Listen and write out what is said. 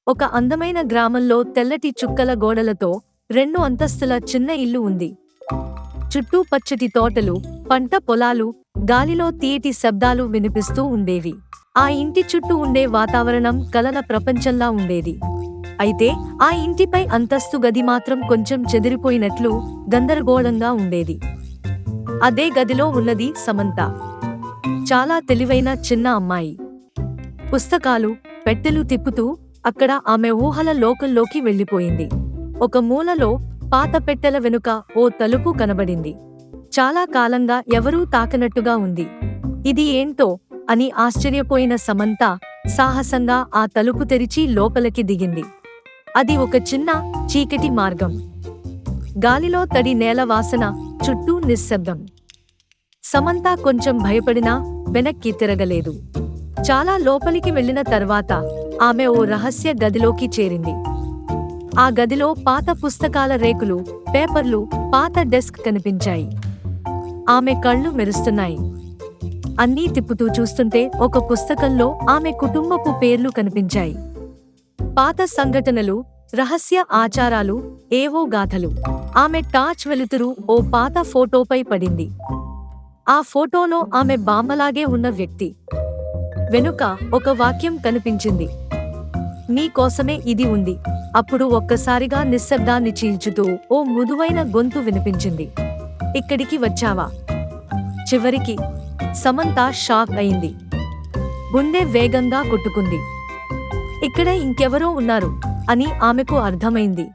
ఒక అందమైన గ్రామంలో తెల్లటి చుక్కల గోడలతో 2 అంతస్తుల చిన్న ఇల్లు ఉంది. చుట్టూ పచ్చటి తోటలు, పంట పొలాలు, గాలిలో తీయటి శబ్దాలు వినిపిస్తూ ఉండేవి. ఆ ఇంటి చుట్టూ ఉండే వాతావరణం కలల ప్రపంచంలా ఉండేది. అయితే ఆ ఇంటిపై అంతస్తు గది మాత్రం కొంచెం చెదిరిపోయినట్లు గందరగోళంగా ఉండేది. అదే గదిలో ఉన్నది సమంత. చాలా తెలివైన చిన్న అమ్మాయి. పుస్తకాలు, పెట్టెలు తిప్పుతూ అక్కడ ఆమె ఊహల లోకంలోకి వెళ్ళిపోయింది. ఒక మూలలో పాత పెట్టెల వెనుక ఓ తలుపు కనబడింది. చాలా కాలంగా ఎవరూ తాకనట్టుగా ఉంది. ఇది ఏంటో అని ఆశ్చర్యపోయిన సమంత సాహసంగా ఆ తలుపు తెరిచి లోపలికి దిగింది. అది ఒక చిన్న, చీకటి మార్గం. గాలిలో తడి నేల వాసన, చుట్టూ నిశ్శబ్దం. సమంత కొంచెం భయపడినా వెనక్కి తిరగలేదు. చాలా లోపలికి వెళ్ళిన తర్వాత ఆమె ఓ రహస్య గదిలోకి చేరింది. ఆ గదిలో పాత పుస్తకాల రేకులు, పేపర్లు, పాత డెస్క్ కనిపించాయి. ఆమె కళ్ళు మెరుస్తున్నాయి. అన్నీ తిప్పుతూ చూస్తుంటే ఒక పుస్తకంలో ఆమె కుటుంబపు పేర్లు కనిపించాయి. పాత సంఘటనలు, రహస్య ఆచారాలు, ఏవో గాథలు. ఆమె టార్చ్ వెలుతురు ఓ పాత ఫోటోపై పడింది. ఆ ఫోటోలో ఆమె బామ్మలాగే ఉన్న వ్యక్తి వెనుక ఒక వాక్యం కనిపించింది. నీ కోసమే ఇది ఉంది. అప్పుడు ఒక్కసారిగా నిశ్శబ్దాన్ని చీల్చుతూ ఓ మృదువైన గొంతు వినిపించింది. ఇక్కడికి వచ్చావా? చివరికి సమంత షాక్ అయింది. గుండె వేగంగా కొట్టుకుంది. ఇక్కడ ఇంకెవరో ఉన్నారు అని ఆమెకు అర్థమైంది.